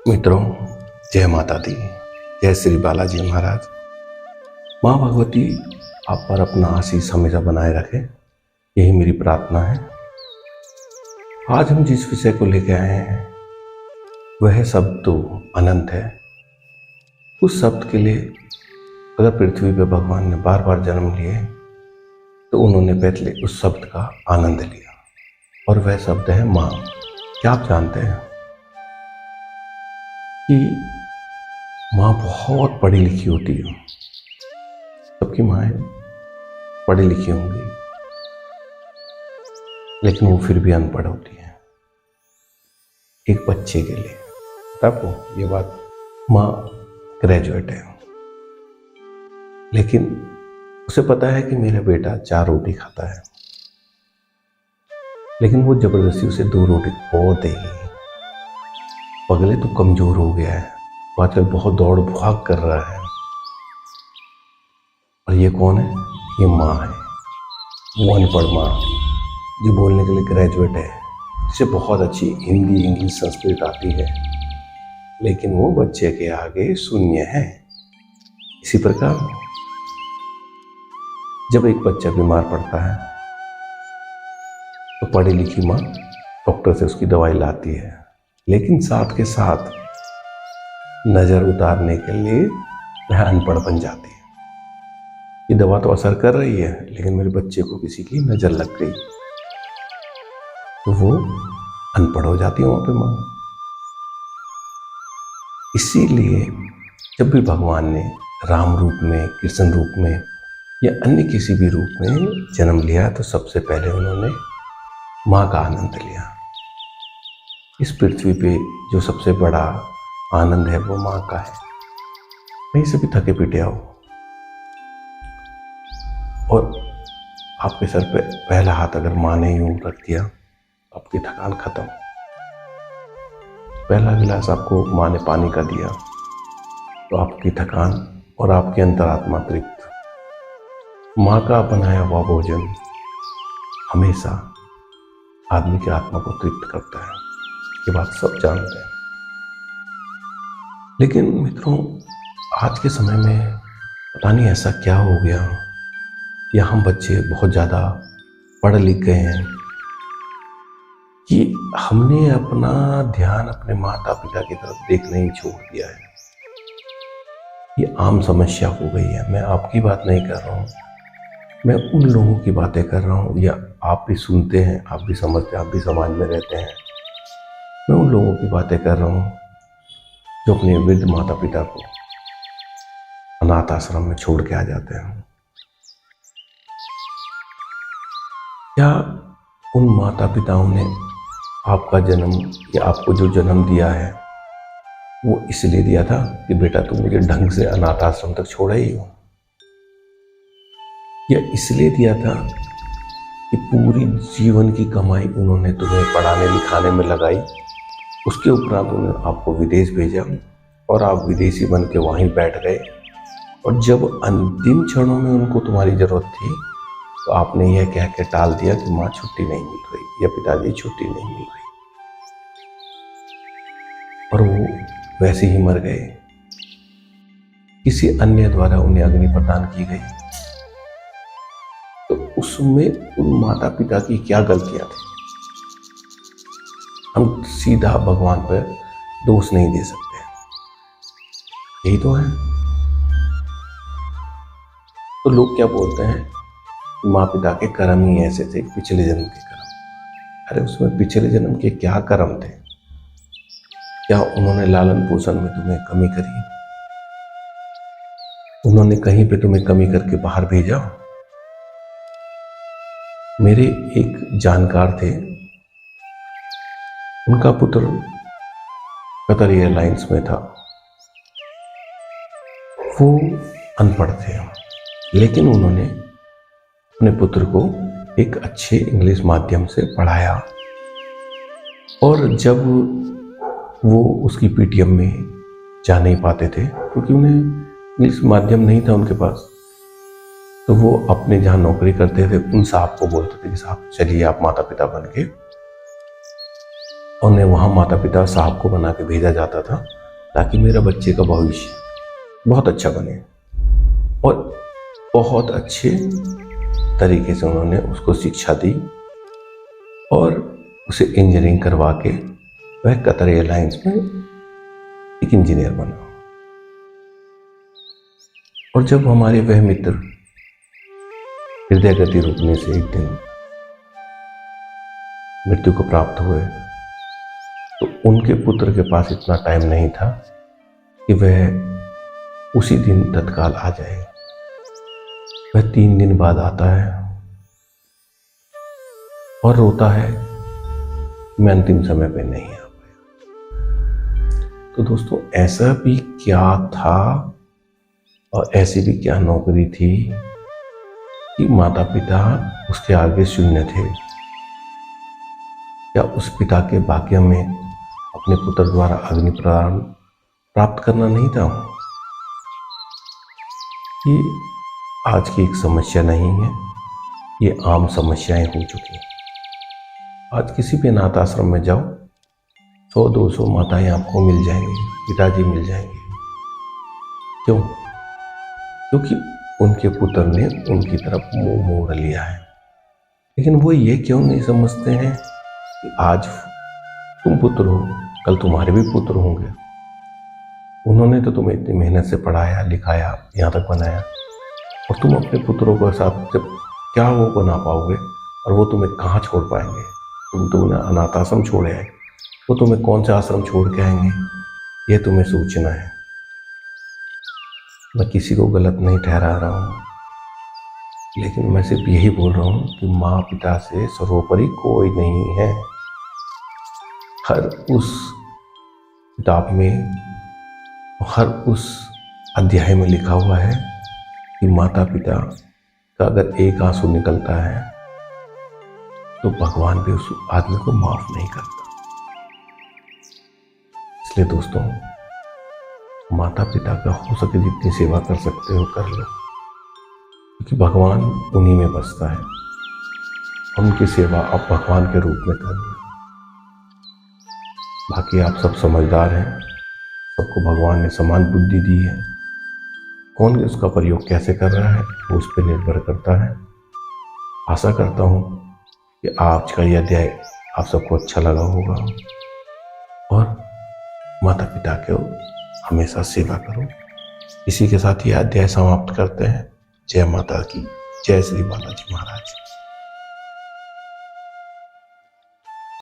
मित्रों, जय माता दी, जय श्री बालाजी महाराज। माँ भगवती आप पर अपना आशीष हमेशा बनाए रखे, यही मेरी प्रार्थना है। आज हम जिस विषय को लेकर आए हैं वह शब्द तो अनंत है। उस शब्द के लिए अगर पृथ्वी पर भगवान ने बार बार जन्म लिए तो उन्होंने पहले उस शब्द का आनंद लिया, और वह शब्द है माँ। क्या आप जानते हैं कि माँ बहुत पढ़ी लिखी होती है? सबकी माएँ पढ़ी लिखी होंगी, लेकिन वो फिर भी अनपढ़ होती है। एक बच्चे के लिए आपको ये बात, माँ ग्रेजुएट है, लेकिन उसे पता है कि मेरा बेटा 4 रोटी खाता है, लेकिन वो जबरदस्ती उसे 2 रोटी और देगी। पगले तो कमजोर हो गया है, वो आजकल बहुत दौड़ भाग कर रहा है। और ये कौन है? ये माँ है, वो अनपढ़ माँ जो बोलने के लिए ग्रेजुएट है, जिसे बहुत अच्छी हिंदी, इंग्लिश, संस्कृत आती है, लेकिन वो बच्चे के आगे शून्य है। इसी प्रकार जब एक बच्चा बीमार पड़ता है तो पढ़ी लिखी माँ डॉक्टर से उसकी दवाई लाती है, लेकिन साथ के साथ नज़र उतारने के लिए वह अनपढ़ बन जाती है। ये दवा तो असर कर रही है, लेकिन मेरे बच्चे को किसी की नज़र लग गई, तो वो अनपढ़ हो जाती है वहाँ पे माँ। इसीलिए जब भी भगवान ने राम रूप में, कृष्ण रूप में या अन्य किसी भी रूप में जन्म लिया तो सबसे पहले उन्होंने माँ का आनंद लिया। इस पृथ्वी पे जो सबसे बड़ा आनंद है वो माँ का है। कहीं से भी थके पीटे आओ और आपके सर पे पहला हाथ अगर माँ ने यूं रख दिया, आपकी थकान खत्म। पहला गिलास आपको माँ ने पानी का दिया तो आपकी थकान और आपकी अंतरात्मा तृप्त। माँ का बनाया हुआ भोजन हमेशा आदमी की आत्मा को तृप्त करता है, ये बात सब जानते हैं। लेकिन मित्रों, आज के समय में पता नहीं ऐसा क्या हो गया, या हम बच्चे बहुत ज़्यादा पढ़ लिख गए हैं कि हमने अपना ध्यान अपने माता पिता की तरफ देखना ही छोड़ दिया है। ये आम समस्या हो गई है। मैं आपकी बात नहीं कर रहा हूँ, मैं उन लोगों की बातें कर रहा हूँ, या आप भी सुनते हैं, आप भी समझते हैं, आप भी समाज में रहते हैं। मैं उन लोगों की बातें कर रहा हूँ जो अपने वृद्ध माता पिता को अनाथ आश्रम में छोड़ के आ जाते हैं। क्या उन माता पिताओं ने आपका जन्म या आपको जो जन्म दिया है वो इसलिए दिया था कि बेटा तुम मुझे ढंग से अनाथ आश्रम तक छोड़ा ही हो, या इसलिए दिया था कि पूरी जीवन की कमाई उन्होंने तुम्हें पढ़ाने लिखाने में लगाई, उसके उपरांत उन्होंने आपको विदेश भेजा और आप विदेशी बन के वहीं बैठ गए, और जब अंतिम क्षणों में उनको तुम्हारी ज़रूरत थी तो आपने यह कह के टाल दिया कि माँ छुट्टी नहीं मिल रही या पिताजी छुट्टी नहीं मिल रही, और वो वैसे ही मर गए। किसी अन्य द्वारा उन्हें अग्नि प्रदान की गई, तो उसमें उन माता पिता की क्या गलतियां थी? हम सीधा भगवान पर दोष नहीं दे सकते, यही तो है। तो लोग क्या बोलते हैं, माँ पिता के कर्म ही ऐसे थे, पिछले जन्म के कर्म। अरे उसमें पिछले जन्म के क्या कर्म थे? क्या उन्होंने लालन पोषण में तुम्हें कमी करी? उन्होंने कहीं पे तुम्हें कमी करके बाहर भेजा? मेरे एक जानकार थे, उनका पुत्र कतर एयरलाइंस में था। वो अनपढ़ थे, लेकिन उन्होंने अपने पुत्र को एक अच्छे इंग्लिश माध्यम से पढ़ाया, और जब वो उसकी पीटीएम में जा नहीं पाते थे क्योंकि उन्हें इंग्लिश माध्यम नहीं था उनके पास, तो वो अपने जहाँ नौकरी करते थे उन साहब को बोलते थे कि साहब चलिए आप माता पिता बन के उन्हें वहाँ माता पिता साहब को बना के भेजा जाता था ताकि मेरे बच्चे का भविष्य बहुत अच्छा बने। और बहुत अच्छे तरीके से उन्होंने उसको शिक्षा दी और उसे इंजीनियरिंग करवा के वह कतर एयरलाइंस में एक इंजीनियर बना। और जब हमारे वह मित्र हृदय गति रुकने से एक दिन मृत्यु को प्राप्त हुए तो उनके पुत्र के पास इतना टाइम नहीं था कि वह उसी दिन तत्काल आ जाए। वह 3 दिन बाद आता है और रोता है, मैं अंतिम समय पे नहीं आ पाया। तो दोस्तों, ऐसा भी क्या था और ऐसी भी क्या नौकरी थी कि माता पिता उसके आगे शून्य थे। क्या उस पिता के भाग्य में अपने पुत्र द्वारा अग्नि प्राण प्राप्त करना नहीं था? ये आज की एक समस्या नहीं है, ये आम समस्याएं हो चुकी हैं। आज किसी भी अनाथ आश्रम में जाओ, 100-200 माताएं आपको मिल जाएंगी, पिताजी मिल जाएंगे। क्यों? क्योंकि उनके पुत्र ने उनकी तरफ मुंह मोड़ लिया है। लेकिन वो ये क्यों नहीं समझते हैं कि आज तुम पुत्र हो, कल तुम्हारे भी पुत्र होंगे। उन्होंने तो तुम्हें इतनी मेहनत से पढ़ाया लिखाया, यहाँ तक बनाया, और तुम अपने पुत्रों के साथ जब क्या वो बना पाओगे और वो तुम्हें कहाँ छोड़ पाएंगे? तुमने अनाथ आश्रम छोड़े हैं, वो तुम्हें कौन सा आश्रम छोड़ के आएंगे? ये तुम्हें सोचना है। मैं किसी को गलत नहीं ठहरा रहा हूँ, लेकिन मैं सिर्फ यही बोल रहा हूँ कि माँ पिता से सर्वोपरि कोई नहीं है। हर उस किताब में, हर उस अध्याय में लिखा हुआ है कि माता पिता का अगर एक आंसू निकलता है तो भगवान भी उस आदमी को माफ नहीं करता। इसलिए दोस्तों, माता पिता का हो सके जितनी सेवा कर सकते हो कर लो, क्योंकि भगवान उन्हीं में बसता है। उनकी सेवा आप भगवान के रूप में कर लो। बाकी आप सब समझदार हैं, सबको भगवान ने समान बुद्धि दी है। कौन उसका प्रयोग कैसे कर रहा है वो उस पर निर्भर करता है। आशा करता हूँ कि आज का यह अध्याय आप सबको अच्छा लगा होगा और माता पिता को हमेशा सेवा करो। इसी के साथ यह अध्याय समाप्त करते हैं। जय माता की, जय श्री बालाजी महाराज।